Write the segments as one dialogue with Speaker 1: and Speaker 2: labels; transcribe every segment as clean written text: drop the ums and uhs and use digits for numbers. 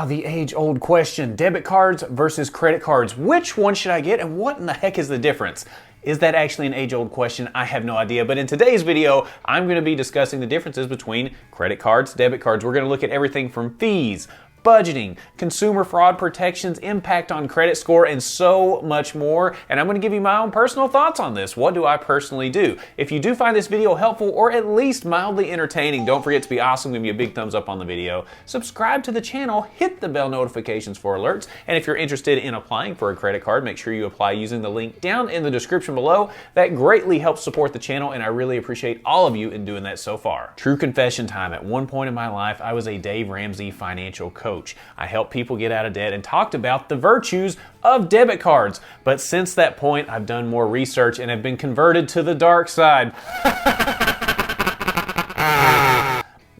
Speaker 1: The age-old question, debit cards versus credit cards. Which one should I get and what in the heck is the difference? Is that actually an age-old question? I have no idea, but in today's video, I'm going to be discussing the differences between credit cards, debit cards. We're going to look at everything from fees, budgeting, consumer fraud protections, impact on credit score, and so much more. And I'm going to give you my own personal thoughts on this. What do I personally do? If you do find this video helpful or at least mildly entertaining, don't forget to be awesome. Give me a big thumbs up on the video. Subscribe to the channel, hit the bell notifications for alerts. And if you're interested in applying for a credit card, make sure you apply using the link down in the description below. That greatly helps support the channel, and I really appreciate all of you in doing that so far. True confession time. At one point in my life, I was a Dave Ramsey financial coach. I helped people get out of debt and talked about the virtues of debit cards. But since that point, I've done more research and have been converted to the dark side.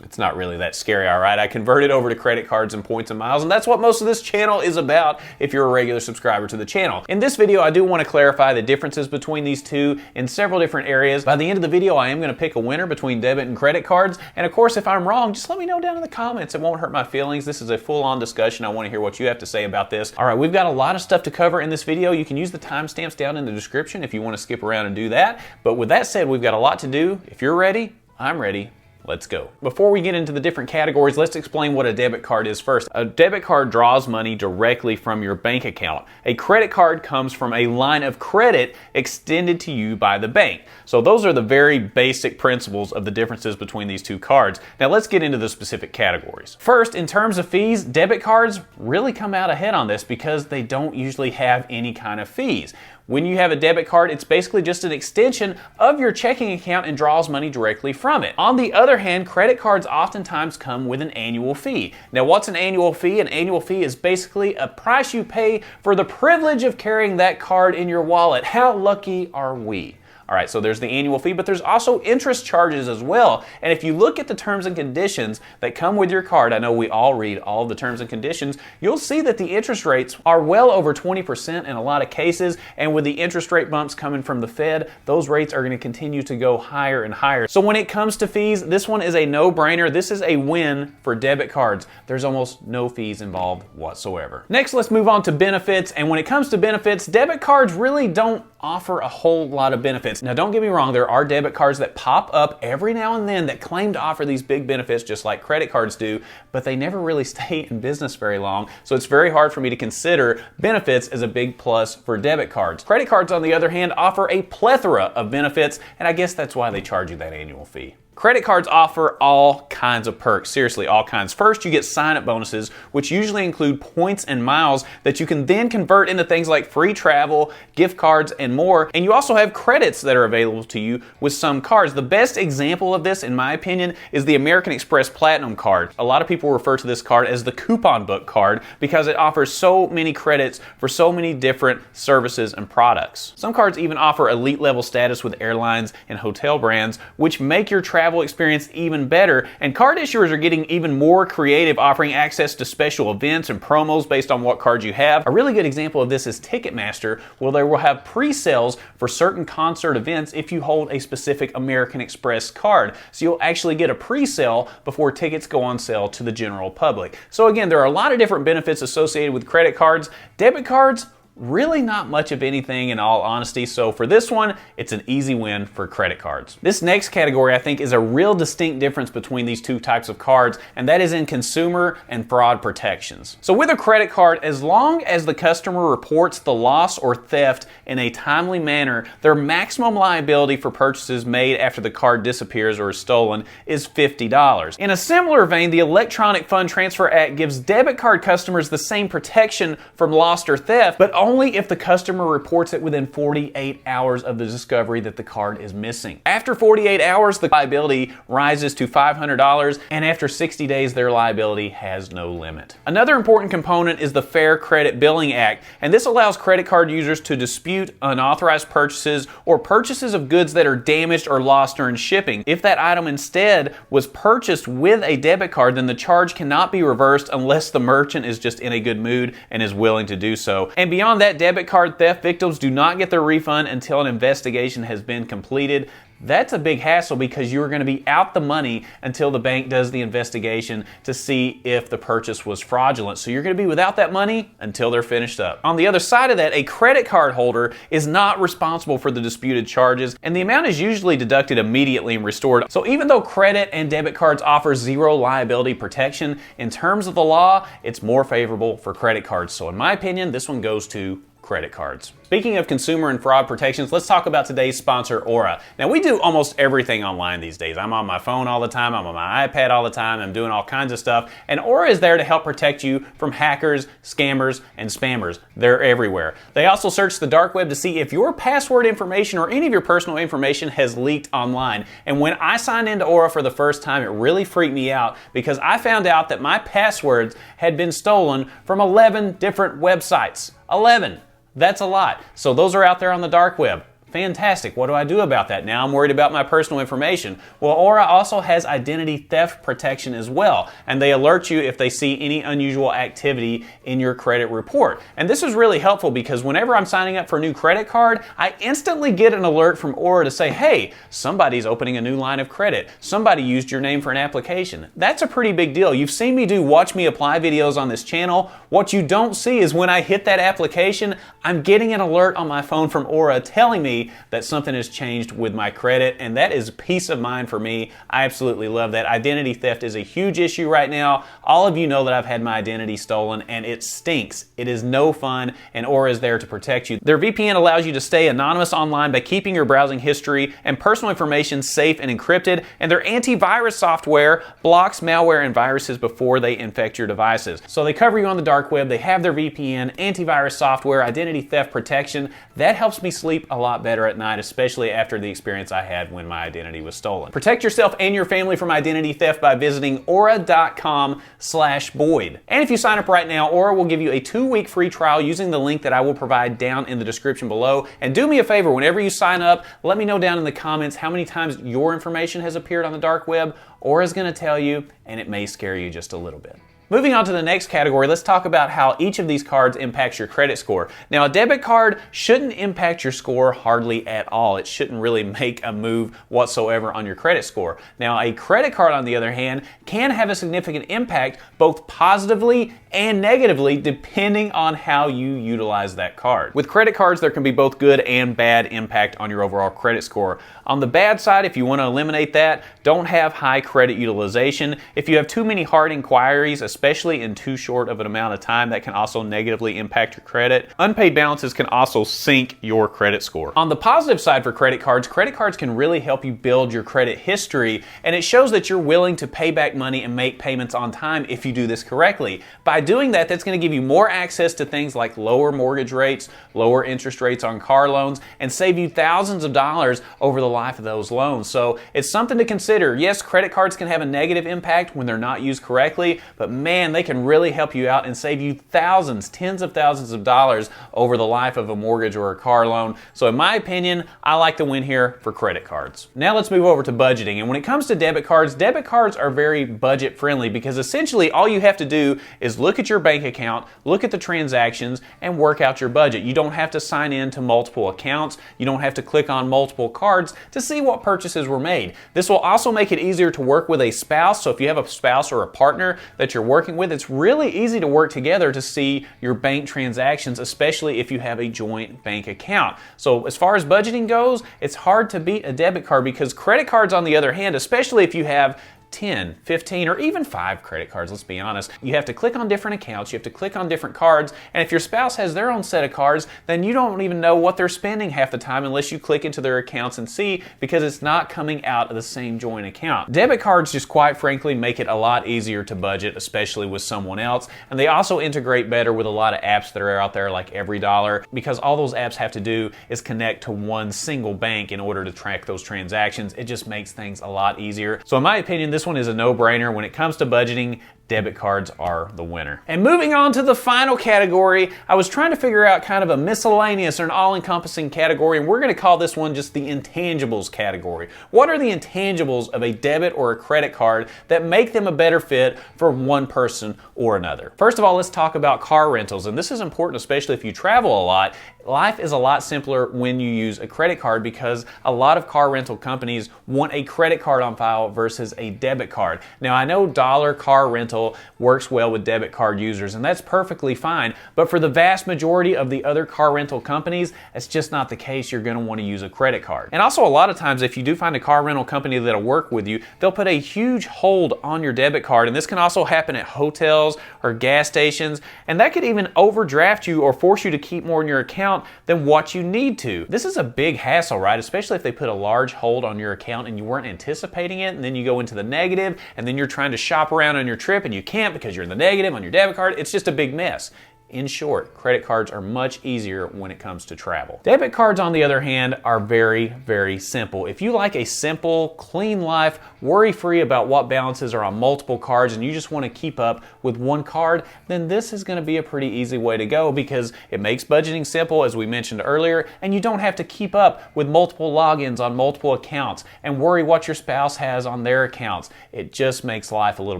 Speaker 1: It's not really that scary, all right? I converted over to credit cards and points and miles, and that's what most of this channel is about if you're a regular subscriber to the channel. In this video, I do want to clarify the differences between these two in several different areas. By the end of the video, I am going to pick a winner between debit and credit cards, and of course, if I'm wrong, just let me know down in the comments. It won't hurt my feelings. This is a full-on discussion. I want to hear what you have to say about this. All right, we've got a lot of stuff to cover in this video. You can use the timestamps down in the description if you want to skip around and do that. But with that said, we've got a lot to do. If you're ready, I'm ready. Let's go. Before we get into the different categories, let's explain what a debit card is first. A debit card draws money directly from your bank account. A credit card comes from a line of credit extended to you by the bank. So those are the very basic principles of the differences between these two cards. Now let's get into the specific categories. First, in terms of fees, debit cards really come out ahead on this because they don't usually have any kind of fees. When you have a debit card, it's basically just an extension of your checking account and draws money directly from it. On the other hand, credit cards oftentimes come with an annual fee. Now, what's an annual fee? An annual fee is basically a price you pay for the privilege of carrying that card in your wallet. How lucky are we? All right, so there's the annual fee, but there's also interest charges as well. And if you look at the terms and conditions that come with your card, I know we all read all the terms and conditions, you'll see that the interest rates are well over 20% in a lot of cases. And with the interest rate bumps coming from the Fed, those rates are going to continue to go higher and higher. So when it comes to fees, this one is a no-brainer. This is a win for debit cards. There's almost no fees involved whatsoever. Next, let's move on to benefits. And when it comes to benefits, debit cards really don't offer a whole lot of benefits. Now, don't get me wrong, there are debit cards that pop up every now and then that claim to offer these big benefits just like credit cards do, but they never really stay in business very long, so it's very hard for me to consider benefits as a big plus for debit cards. Credit cards, on the other hand, offer a plethora of benefits, and I guess that's why they charge you that annual fee. Credit cards offer all kinds of perks, seriously, all kinds. First, you get sign-up bonuses, which usually include points and miles that you can then convert into things like free travel, gift cards, and more. And you also have credits that are available to you with some cards. The best example of this, in my opinion, is the American Express Platinum card. A lot of people refer to this card as the coupon book card because it offers so many credits for so many different services and products. Some cards even offer elite level status with airlines and hotel brands, which make your travel experience even better, and card issuers are getting even more creative, offering access to special events and promos based on what cards you have. A really good example of this is Ticketmaster, where they will have pre-sales for certain concert events if you hold a specific American Express card. So you'll actually get a pre-sale before tickets go on sale to the general public. So again, there are a lot of different benefits associated with credit cards. Debit cards, really not much of anything in all honesty, so for this one, it's an easy win for credit cards. This next category, I think, is a real distinct difference between these two types of cards, and that is in consumer and fraud protections. So with a credit card, as long as the customer reports the loss or theft in a timely manner, their maximum liability for purchases made after the card disappears or is stolen is $50. In a similar vein, the Electronic Fund Transfer Act gives debit card customers the same protection from loss or theft, but only if the customer reports it within 48 hours of the discovery that the card is missing. After 48 hours, the liability rises to $500, and after 60 days, their liability has no limit. Another important component is the Fair Credit Billing Act, and this allows credit card users to dispute unauthorized purchases or purchases of goods that are damaged or lost during shipping. If that item instead was purchased with a debit card, then the charge cannot be reversed unless the merchant is just in a good mood and is willing to do so. And beyond that, debit card theft victims do not get their refund until an investigation has been completed. that's a big hassle because you're going to be out the money until the bank does the investigation to see if the purchase was fraudulent. So you're going to be without that money until they're finished up. On the other side of that, a credit card holder is not responsible for the disputed charges, and the amount is usually deducted immediately and restored. So even though credit and debit cards offer zero liability protection, in terms of the law, it's more favorable for credit cards. So in my opinion, this one goes to credit cards. Speaking of consumer and fraud protections, let's talk about today's sponsor, Aura. Now, we do almost everything online these days. I'm on my phone all the time, I'm on my iPad all the time, I'm doing all kinds of stuff, and Aura is there to help protect you from hackers, scammers, and spammers. They're everywhere. They also search the dark web to see if your password information or any of your personal information has leaked online. And when I signed into Aura for the first time, it really freaked me out because I found out that my passwords had been stolen from 11 different websites. 11. That's a lot. So those are out there on the dark web. Fantastic. What do I do about that? Now I'm worried about my personal information. Well, Aura also has identity theft protection as well, and they alert you if they see any unusual activity in your credit report. And this is really helpful because whenever I'm signing up for a new credit card, I instantly get an alert from Aura to say, hey, somebody's opening a new line of credit. Somebody used your name for an application. That's a pretty big deal. You've seen me do Watch Me Apply videos on this channel. What you don't see is when I hit that application, I'm getting an alert on my phone from Aura telling me that something has changed with my credit, and that is peace of mind for me. I absolutely love that. Identity theft is a huge issue right now. All of you know that I've had my identity stolen, and it stinks. It is no fun, and Aura is there to protect you. Their VPN allows you to stay anonymous online by keeping your browsing history and personal information safe and encrypted, and their antivirus software blocks malware and viruses before they infect your devices. So they cover you on the dark web, they have their VPN, antivirus software, identity theft protection. That helps me sleep a lot better at night, especially after the experience I had when my identity was stolen. Protect yourself and your family from identity theft by visiting aura.com/Boyd. And if you sign up right now, Aura will give you a 2-week free trial using the link that I will provide down in the description below. And do me a favor, whenever you sign up, let me know down in the comments how many times your information has appeared on the dark web. Aura's going to tell you, and it may scare you just a little bit. Moving on to the next category, let's talk about how each of these cards impacts your credit score. Now, a debit card shouldn't impact your score hardly at all. It shouldn't really make a move whatsoever on your credit score. Now, a credit card, on the other hand, can have a significant impact both positively and negatively depending on how you utilize that card. With credit cards, there can be both good and bad impact on your overall credit score. On the bad side, if you want to eliminate that, don't have high credit utilization. If you have too many hard inquiries, especially in too short of an amount of time, that can also negatively impact your credit. Unpaid balances can also sink your credit score. On the positive side for credit cards can really help you build your credit history, and it shows that you're willing to pay back money and make payments on time if you do this correctly. By doing that, that's going to give you more access to things like lower mortgage rates, lower interest rates on car loans, and save you thousands of dollars over the life of those loans. So it's something to consider. Yes, credit cards can have a negative impact when they're not used correctly, but man, they can really help you out and save you thousands, tens of thousands of dollars over the life of a mortgage or a car loan. So in my opinion, I like to win here for credit cards. Now let's move over to budgeting. And when it comes to debit cards are very budget friendly because essentially all you have to do is look at your bank account, look at the transactions, and work out your budget. You don't have to sign in to multiple accounts. You don't have to click on multiple cards to see what purchases were made. This will also make it easier to work with a spouse. So if you have a spouse or a partner that you're working with, it's really easy to work together to see your bank transactions, especially if you have a joint bank account. So as far as budgeting goes, it's hard to beat a debit card because credit cards, on the other hand, especially if you have 10, 15, or even 5 credit cards, let's be honest. You have to click on different accounts, you have to click on different cards, and if your spouse has their own set of cards, then you don't even know what they're spending half the time unless you click into their accounts and see, because it's not coming out of the same joint account. Debit cards just quite frankly make it a lot easier to budget, especially with someone else, and they also integrate better with a lot of apps that are out there like EveryDollar, because all those apps have to do is connect to one single bank in order to track those transactions. It just makes things a lot easier. So in my opinion, this one is a no-brainer. When it comes to budgeting, debit cards are the winner. And moving on to the final category, I was trying to figure out kind of a miscellaneous or an all-encompassing category, and we're going to call this one just the intangibles category. What are the intangibles of a debit or a credit card that make them a better fit for one person or another? First of all, let's talk about car rentals, and this is important especially if you travel a lot. Life is a lot simpler when you use a credit card because a lot of car rental companies want a credit card on file versus a debit card. Now, I know dollar car rental works well with debit card users, and that's perfectly fine, but for the vast majority of the other car rental companies, that's just not the case. You're going to want to use a credit card. And also, a lot of times, if you do find a car rental company that'll work with you, they'll put a huge hold on your debit card, and this can also happen at hotels or gas stations, and that could even overdraft you or force you to keep more in your account than what you need to. This is a big hassle, right? Especially if they put a large hold on your account and you weren't anticipating it, and then you go into the negative, and then you're trying to shop around on your trip and you can't because you're in the negative on your debit card. It's just a big mess. In short, credit cards are much easier when it comes to travel. Debit cards, on the other hand, are very, very simple. If you like a simple, clean life, worry-free about what balances are on multiple cards, and you just want to keep up with one card, then this is going to be a pretty easy way to go because it makes budgeting simple, as we mentioned earlier, and you don't have to keep up with multiple logins on multiple accounts and worry what your spouse has on their accounts. It just makes life a little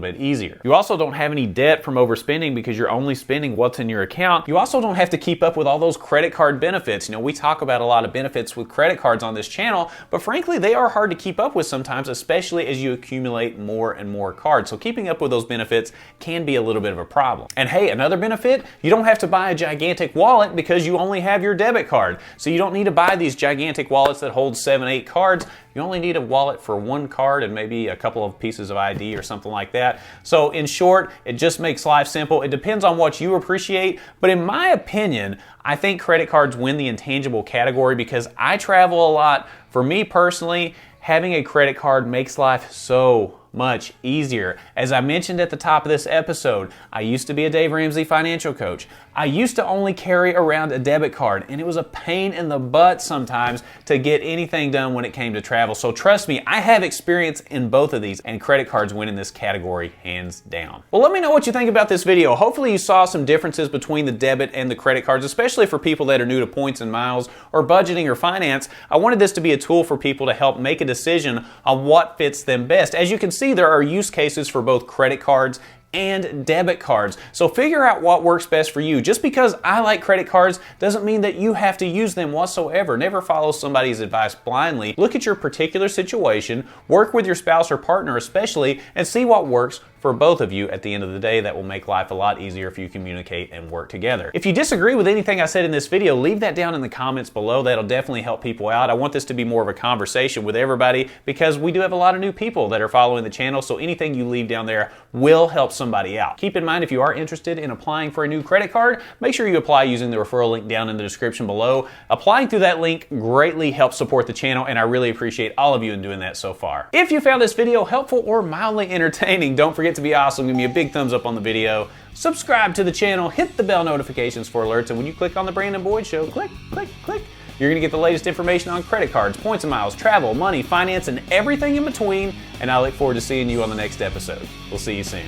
Speaker 1: bit easier. You also don't have any debt from overspending because you're only spending what's in your account. You also don't have to keep up with all those credit card benefits. You know, we talk about a lot of benefits with credit cards on this channel, but frankly, they are hard to keep up with sometimes, especially as you accumulate more and more cards. So keeping up with those benefits can be a little bit of a problem. And hey, another benefit, you don't have to buy a gigantic wallet because you only have your debit card. So you don't need to buy these gigantic wallets that hold 7, 8 cards. You only need a wallet for one card and maybe a couple of pieces of ID or something like that. So in short, it just makes life simple. It depends on what you appreciate, but in my opinion, I think credit cards win the intangible category because I travel a lot. For me personally, having a credit card makes life so much easier. As I mentioned at the top of this episode, I used to be a Dave Ramsey financial coach. I used to only carry around a debit card, and it was a pain in the butt sometimes to get anything done when it came to travel. So trust me, I have experience in both of these, and credit cards win in this category hands down. Well, let me know what you think about this video. Hopefully you saw some differences between the debit and the credit cards, especially for people that are new to points and miles or budgeting or finance. I wanted this to be a tool for people to help make a decision on what fits them best. As you can see, there are use cases for both credit cards and debit cards. So figure out what works best for you. Just because I like credit cards doesn't mean that you have to use them whatsoever. Never follow somebody's advice blindly. Look at your particular situation, work with your spouse or partner especially, and see what works for both of you. At the end of the day, that will make life a lot easier if you communicate and work together. If you disagree with anything I said in this video, leave that down in the comments below. That'll definitely help people out. I want this to be more of a conversation with everybody because we do have a lot of new people that are following the channel, so anything you leave down there will help somebody out. Keep in mind, if you are interested in applying for a new credit card, make sure you apply using the referral link down in the description below. Applying through that link greatly helps support the channel, and I really appreciate all of you in doing that so far. If you found this video helpful or mildly entertaining, don't forget to be awesome. Give me a big thumbs up on the video. Subscribe to the channel, hit the bell notifications for alerts, and when you click on the Brandon Boyd Show, click, click, click, you're gonna get the latest information on credit cards, points and miles, travel, money, finance, and everything in between, and I look forward to seeing you on the next episode. We'll see you soon.